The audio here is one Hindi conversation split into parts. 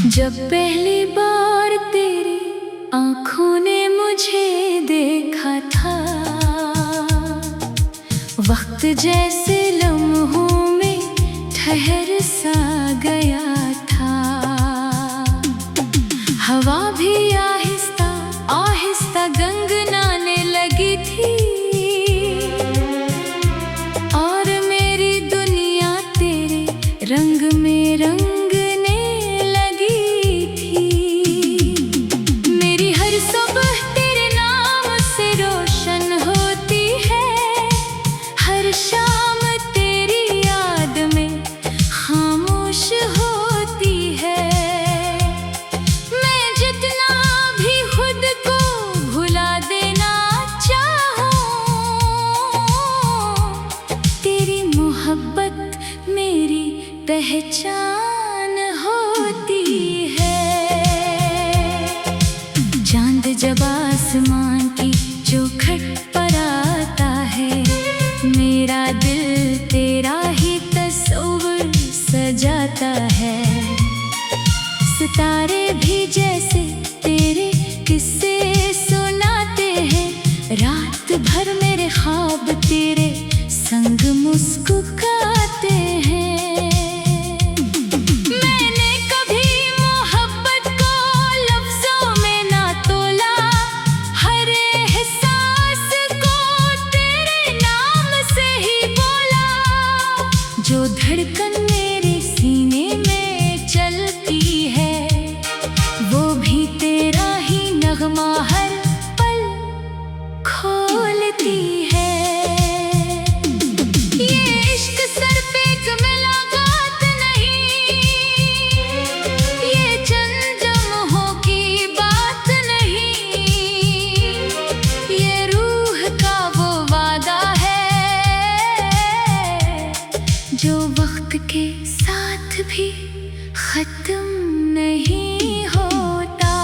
जब पहली बार तेरी आँखों ने मुझे देखा था, वक्त जैसे लम्हों में ठहर सा गया था। हवा भी आहिस्ता आहिस्ता गंगनाने लगी थी और मेरी दुनिया तेरे रंग में रंगने लगी थी। मेरी हर सुबह तेरे नाम से रोशन होती है, हर शाम तेरी याद में खामोश होती है। मैं जितना भी खुद को भुला देना चाहूं, तेरी मोहब्बत मेरी पहचान होती है। चांद जब आसमान की चौखट पर आता है, मेरा दिल तेरा ही तस्वीर सजाता है। सितारे भी जैसे तेरे किस्से सुनाते हैं, रात भर मेरे ख्वाब तेरे संग मुस्कुराते हैं। मैंने कभी मोहब्बत को लफ्जों में ना तोला, हर एहसास को तेरे नाम से ही बोला। जो धड़कन मेरे सीने में चलती है, वो भी तेरा ही नगमा हर पल खोलती है। ये इश्क सर पे एक मुलाकात नहीं, ये चंद लम्हों की बात नहीं, ये रूह का वो वादा है जो वक्त के साथ भी खत्म नहीं होता।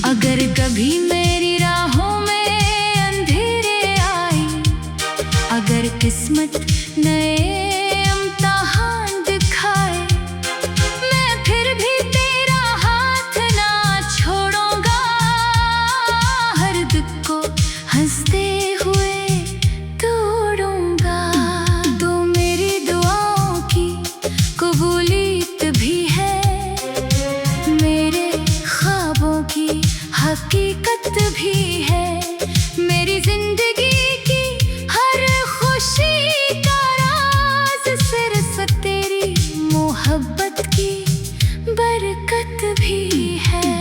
अगर कभी मेरी राहों में अंधेरे आए, अगर किस्मत नए इम्तिहान दिखाए, मैं फिर भी तेरा हाथ ना छोड़ूंगा। हर दुख को हंसते हुए तोड़ूंगा। तो मेरी दुआओं की कबूलियत भी है, मेरे ख्वाबों की हकीकत भी है। मेरी जिंदगी की हर खुशी का राज सिर्फ तेरी मोहब्बत की बरकत भी है।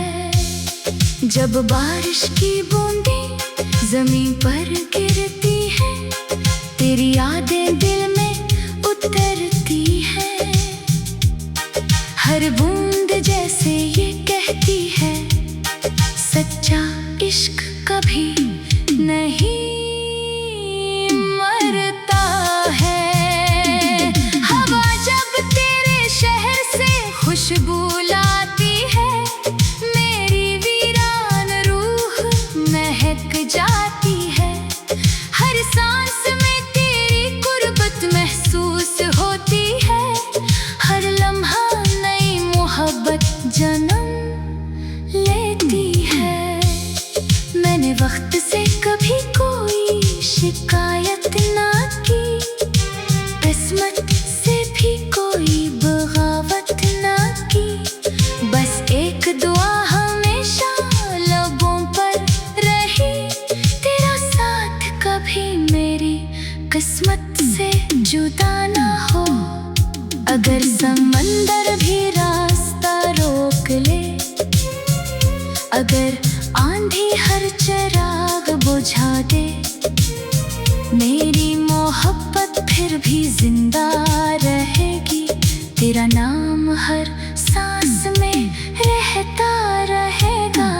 जब बारिश की बूंदें ज़मीं पर गिरती है, तेरी यादें दिल में उतरती है। हर बूंद जैसे ये कहती है, सच्चा इश्क कभी नहीं मरता है। हवा जब तेरे शहर से खुशबू लाती है, मेरी वीरान रूह महक जाती है। हर सांस में तेरी गुर्बत महसूस होती है, हर लम्हा नई मोहब्बत जन्म लेती है। मैंने वक्त से कभी कोई शिकायत ना की, किस्मत से भी कोई बगावत ना की। बस एक दुआ हमेशा लबों पर रही, तेरा साथ कभी मेरी किस्मत से जुदा ना हो। अगर समंदर भी रास्ता रोक ले, अगर आंधी हर चिराग बुझा दे, मेरी मोहब्बत फिर भी जिंदा रहेगी। तेरा नाम हर सांस में रहता रहेगा।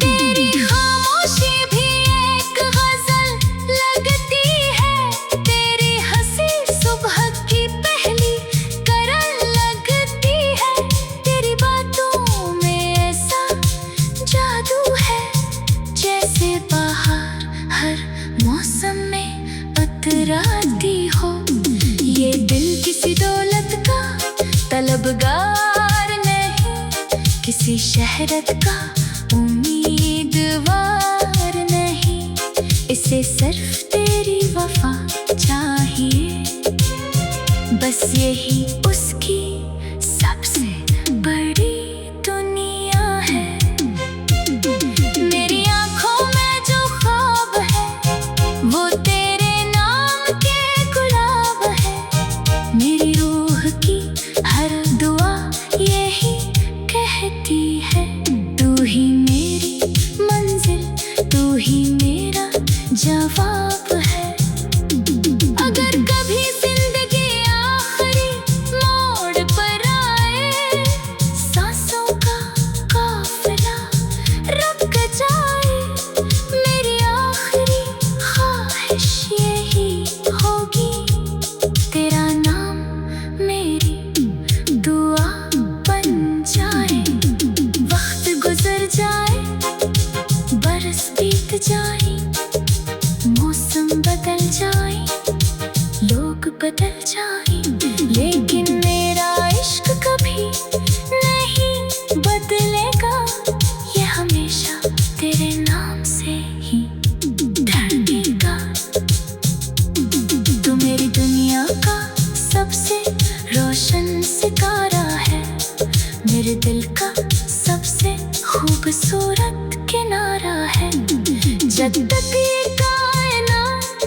तेरी खामोशी भी एक गजल लगती है, तेरी हंसी सुबह की पहली करन लगती है। तेरी बातों में ऐसा जादू है, जैसे बाहर हर मौसम में उतराती हो। शहरत का उम्मीदवार नहीं, इसे सिर्फ तेरी वफा चाहिए। बस यही उसकी सबसे बड़ी दुनिया है। मेरी आंखों में जो ख्वाब है वो तेरे नाम के गुलाब है। मेरी रूह की हर दुआ यही कहती है, तू ही मेरी मंजिल, तू ही मेरा जवाब है। अगर कभी जिंदगी आखिरी मोड़ पर आए, सांसों का काफिला रुक जाए, मेरी आखिरी ख्वाहिश यही होगी, तेरा नाम मेरी दुआ बन जाए। वक्त गुजर जाए, बरस बीत जाए, मौसम बदल जाए, लोग बदल जाए, लेकिन मेरा इश्क कभी नहीं बदलेगा। ये हमेशा तेरे नाम से ही धड़केगा। तू मेरी दुनिया का सबसे रोशन सितारा है, मेरे दिल का सबसे खूबसूरत किनारा है। जब तक ये कायनात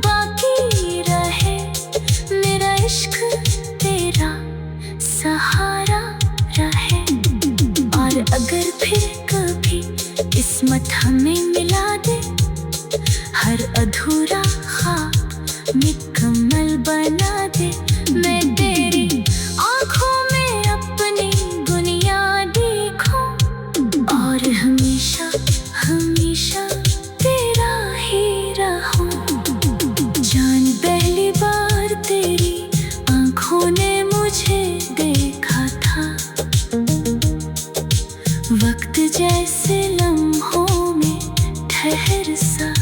बाकी रहे, मेरा इश्क तेरा सहारा रहे। और अगर फिर कभी किस्मत हमें मिला दे, हर अधूरा ख्वाब मुकम्मल बना दे, मैं तेरी आँखों में अपनी दुनिया देखूं और हमेशा हमेशा तेरा ही रहूं। जान पहली बार तेरी आँखों ने मुझे देखा था, वक्त जैसे लम्हों में ठहर सा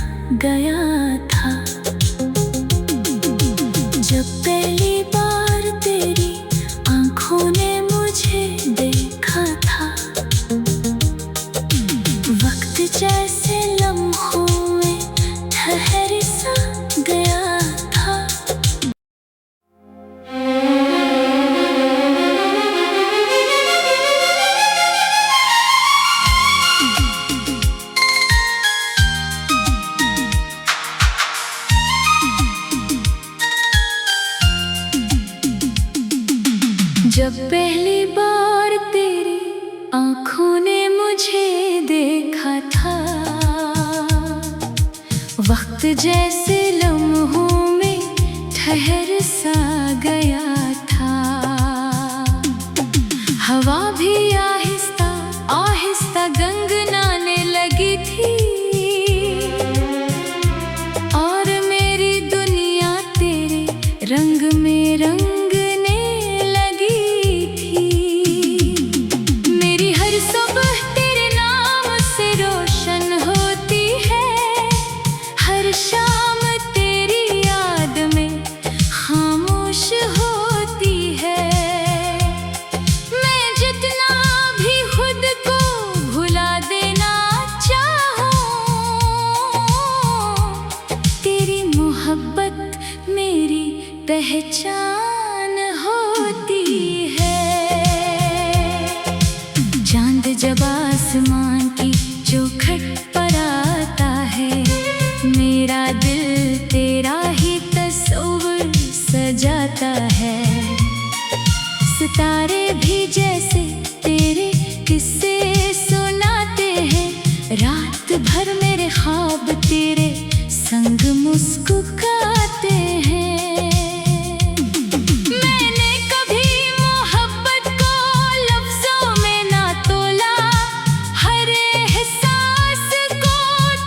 गया था। जब पहली बार तेरी आँखों ने मुझे देखा था, वक्त जैसे लम्हों में ठहर सा गया था। जब पहली बार तेरी आँखों ने मुझे देखा था, वक्त जैसे लम्हों में ठहर सा गया था। हवा भी आहिस्ता आहिस्ता गंगनाने लगी थी, और मेरी दुनिया तेरे रंग में रंगने लगी थी। मेरी हर सुबह तेरे नाम से रोशन होती है, हर शाम तेरी याद में खामोश होती है। मैं जितना भी खुद को भुला देना चाहूं, तेरी मोहब्बत मेरी पहचान होती है। चांद जब आसमान की चौखट पर आता है, मेरा दिल तेरा ही तस्वीर सजाता है। सितारे भी जैसे तेरे किस्से सुनाते हैं, रात भर मेरे ख्वाब तेरे संग मुस्कुराते हैं। मैंने कभी मोहब्बत को लफ्जों में ना तोला, हर एहसास को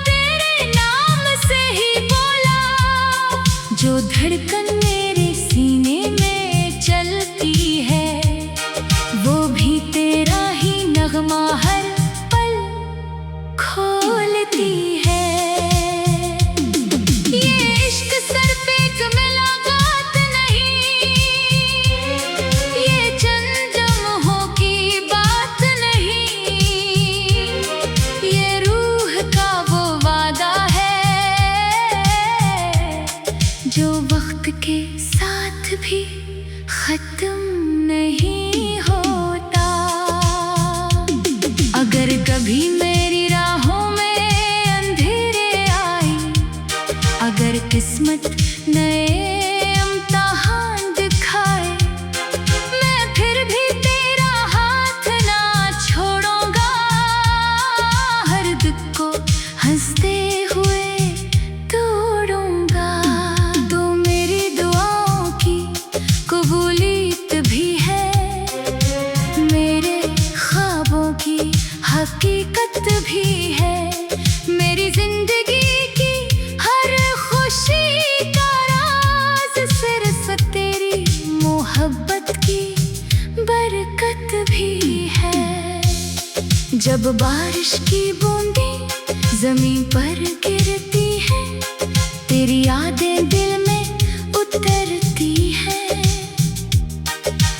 तेरे नाम से ही बोला। जो धड़कन मेरे सीने में चलती है, भी खत्म नहीं होता। अगर कभी मेरी राहों में अंधेरे आए, अगर किस्मत नए इम्तिहान दिखाए, मैं फिर भी तेरा हाथ ना छोड़ूंगा। हर दुख को हंसते हुए तोड़ूंगा। तो मेरी दुआओं की कबूलियत भी है, मेरे ख्वाबों की हकीकत भी है। मेरी जिंदगी की हर खुशी का राज सिर्फ तेरी मोहब्बत की बरकत भी है। जब बारिश की बूंदें ज़मीन पर गिरती है, तेरी यादें दिल में उतरती है।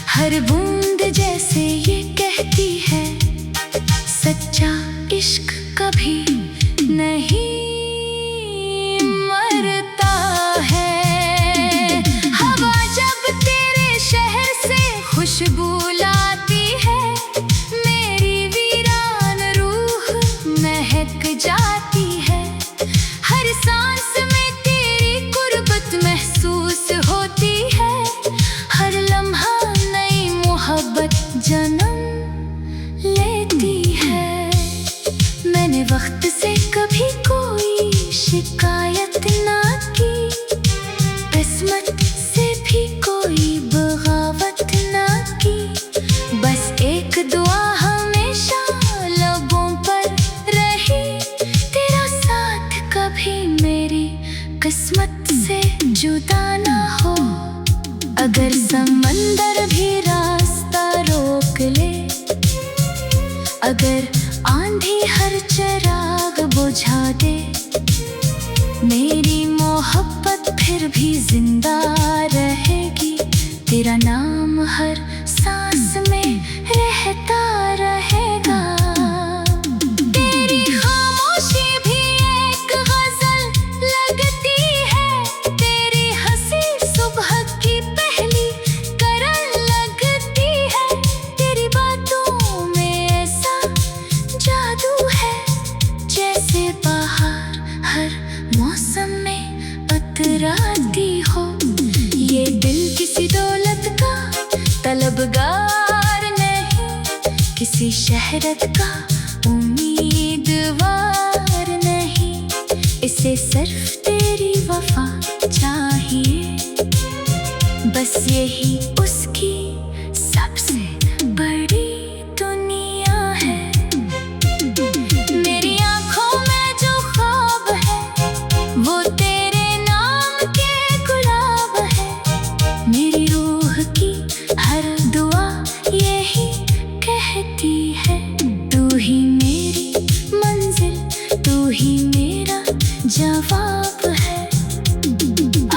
हर बूंद जैसे ये कहती है, सच्चा इश्क कभी नहीं मरता है। हवा जब तेरे शहर से खुशबू लाती है, मेरी वीरान रूह महक जाती है। हर सांस में तेरी गुर्बत महसूस होती है। हर लम्हा नई मोहब्बत जन्म लेती है। मैंने वक्त से कभी कोई शिकायत ना की, किस्मत से भी कोई बगावत ना की। बस एक दुआ हमेशा लबों पर रही, तेरा साथ कभी मेरी किस्मत से जुदा ना हो। अगर समंदर भी रास्ता रोक ले, अगर आंधी हर चिराग बुझा दे, मेरी मोहब्बत फिर भी जिंदा रहेगी। तेरा नाम हर सांस में रहता रहेगा। तेरी खामोशी भी एक गजल लगती है, तेरी हंसी सुबह की पहली करन लगती है। तेरी बातों में ऐसा जादू है, जैसे बाहर हर मौसम में उतराती हो। ये दिल किसी दौलत का तलबगार नहीं, किसी शहरत का उम्मीदवार नहीं। इसे सिर्फ तेरी वफा चाहिए, बस यही उसकी सबसे बड़ी दुनिया है। मेरी आँखों में जो ख्वाब है, वो तेरे नाम के गुलाब है। मेरी रूह की हर दुआ यही कहती है, तू ही मेरी मंजिल, तू ही मेरा जवाब है।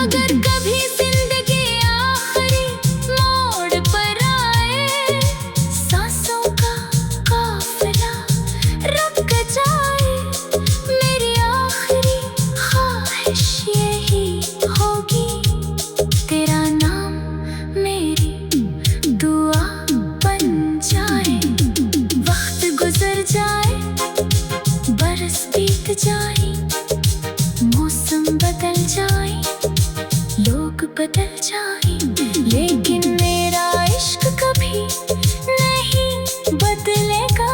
अगर कभी जिंदगी आखिरी मोड़ पर आए, सांसों का काफिला रुक जाए, मेरी आखिरी ख्वाहिश यही होगी, तेरा नाम मेरी दुआ बन जाए। वक्त गुजर जाए, बरस बीत जाए, मौसम बदल जाए, लोग बदल जाए, लेकिन मेरा इश्क कभी नहीं बदलेगा।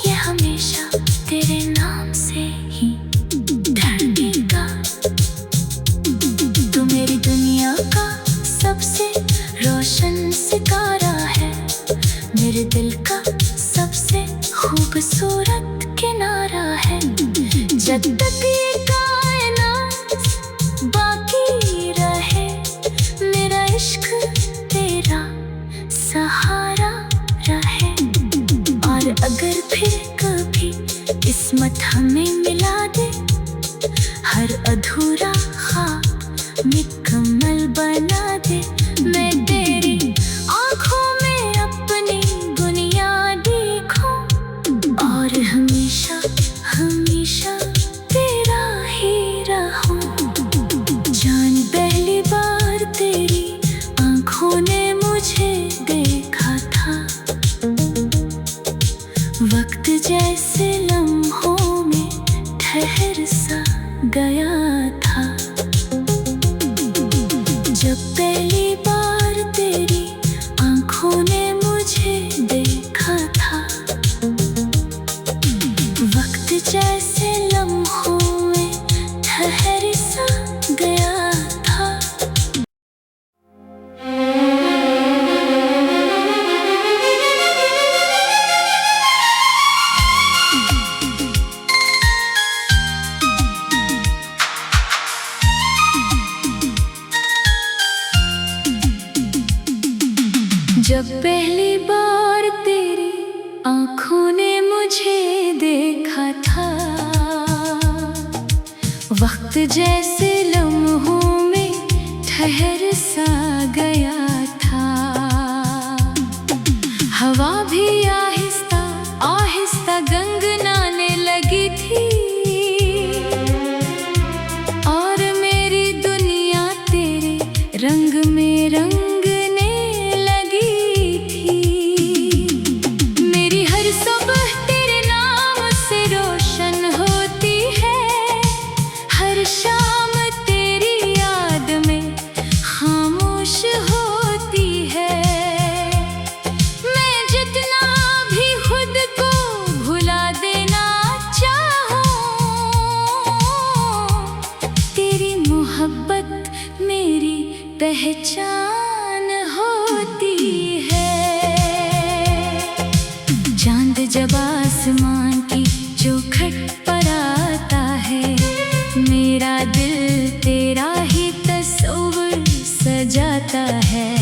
ये हमेशा तेरे नाम से ही धड़केगा। तू मेरी दुनिया का सबसे रोशन सितारा है, मेरे दिल का सबसे खूबसूरत किनारा है। जब तक ये कायनात बाकी रहे, मेरा इश्क तेरा सहारा रहे। और अगर फिर कभी किस्मत हमें मिला दे, हर अधूरा ख्वाब मुकम्मल बना दे, मैं तेरी आँखों में अपनी दुनिया देखूं, और हमेशा हमेशा तेरा जब पहली बार तेरी आँखों ने मुझे देखा था, वक्त जैसे लम्हों में ठहर सा गया था। हवा भी आहिस्ता आहिस्ता गंगनाने लगी थी, और मेरी दुनिया तेरे रंग में रंगने लगी थी। मेरी हर सुबह तेरे नाम से रोशन होती है, हर शाम तेरी याद में खामोश होती है। मैं जितना भी खुद को भुला देना चाहूं, तेरी मोहब्बत मेरी पहचान होती है। चांद जब आसमान की चौखट पर आता है, मेरा दिल तेरा ही तस्वीर सजाता है।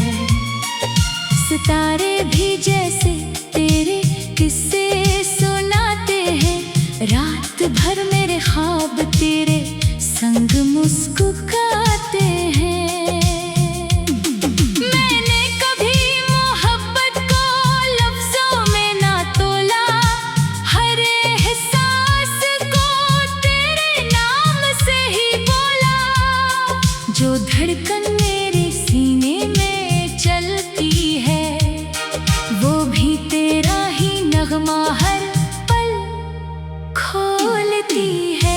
सितारे भी जैसे तेरे किस्से सुनाते हैं, रात भर मेरे ख्वाब तेरे संग मुस्कुराते हैं। मैंने कभी मोहब्बत को लफ्जों में ना तोला, हर एहसास को तेरे नाम से ही बोला। जो धड़कन मेरे सीने में चलती है, वो भी तेरा ही नगमा हर पल खोलती है।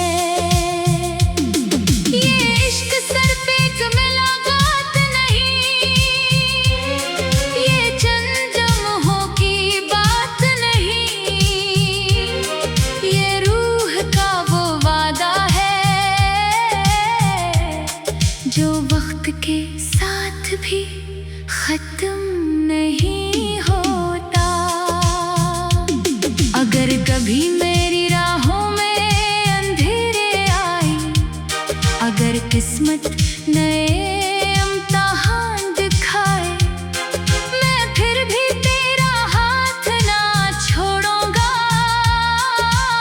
ये इश्क सिर्फ एक मुलाकात नहीं, ये चंद लम्हों की बात नहीं, ये रूह का वो वादा है जो वक्त के साथ भी खत्म नहीं होता। अगर कभी मेरी राहों में अंधेरे आए, अगर किस्मत नए इम्तिहान दिखाए, मैं फिर भी तेरा हाथ ना छोड़ूंगा।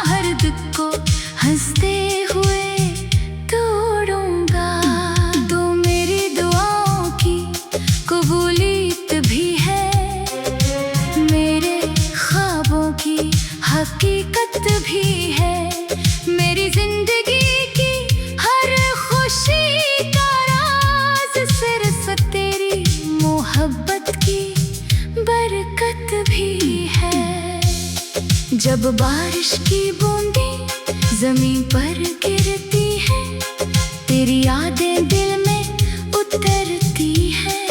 हर दुख को हंसते हुए तोड़ूंगा। तो मेरी दुआओं की कबूलियत भी है, मेरे ख्वाबों की हकीकत भी है। मेरी जिंदगी की हर खुशी का राज सिर्फ तेरी मोहब्बत की बरकत भी है। जब बारिश की बूंदें जमीन पर गिरती है, तेरी यादें दिल में उतरती है।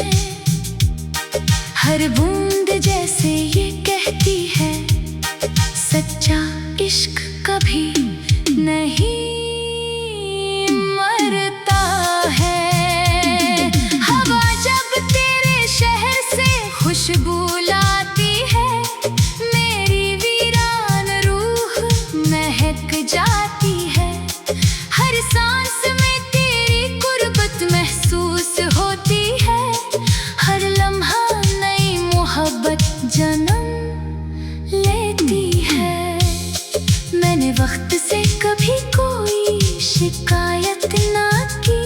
हर बूंद जैसे ये कहती है, सच्चा इश्क कभी नहीं मरता है। हवा जब तेरे शहर से खुशबू लाती है, मेरी वीरान रूह महक जाती है। हर सांस में तेरी कुर्बत महसूस होती है, हर लम्हा नई मोहब्बत जन्म लेती है। मैंने वक्त से कभी कोई शिकायत ना की,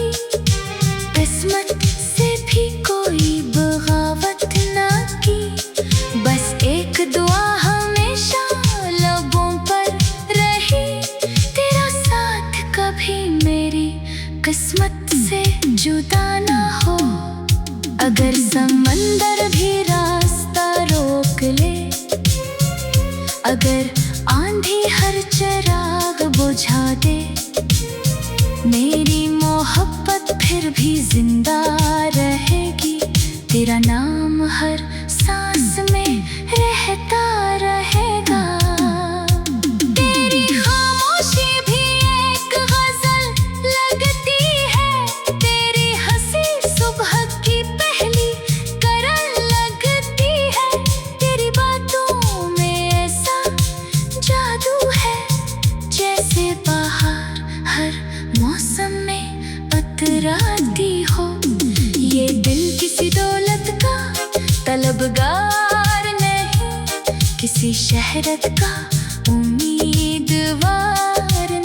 किस्मत से भी कोई बगावत ना की। बस एक दुआ हमेशा लबों पर रही, तेरा साथ कभी मेरी किस्मत से जुदा ना हो। अगर समंदर भी रास्ता रोक ले, अगर आंधी हर चिराग बुझा दे, मेरी मोहब्बत फिर भी जिंदा रहेगी। तेरा नाम हर सांस में रहता रहेगा। तेरी खामोशी भी एक गजल लगती है, तेरी हंसी सुबह की पहली करन लगती है। तेरी बातों में ऐसा जादू है, जैसे बाहर हर मौसम में अतराती हो। ये दिल किसी दौलत का तलबगार शहरत का उम्मीदवार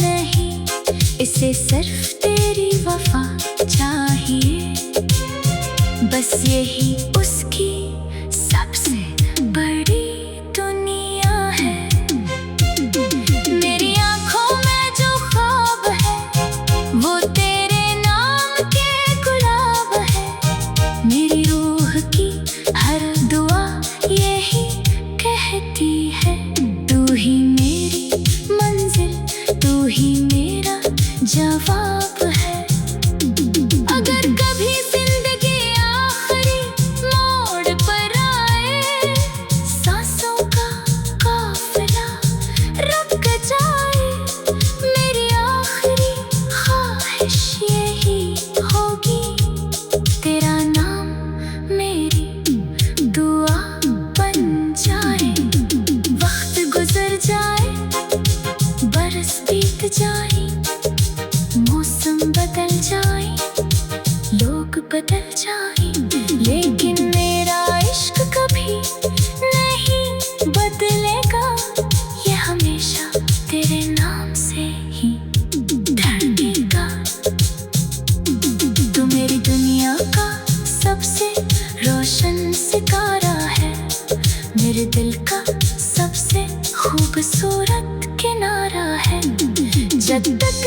नहीं, इसे सिर्फ तेरी वफा चाहिए। बस यही उसकी सबसे बड़ी दुनिया है। मेरी आंखों में जो ख्वाब है वो तेरे नाम के गुलाब है। मेरी रूह की हर दुआ यही कहती है, तू ही मेरी मंजिल, तू ही मेरा जवाब है। अगर कभी जिंदगी आखिरी मोड़ पर आए, सांसों का काफिला रुक जाए, मेरी आखिरी ख्वाहिश यही होगी, तेरा नाम मेरी दुआ बन जाए। वक्त गुजर जाए, बरस बीत जाए, मौसम बदल जाए, लोग बदल जाए, लेकिन मेरा इश्क कभी नहीं बदलेगा। ये हमेशा तेरे नाम से ही धड़केगा। तू मेरी दुनिया का सबसे रोशन सितारा है, मेरे दिल का सबसे खूबसूरत किनारा है। जब तक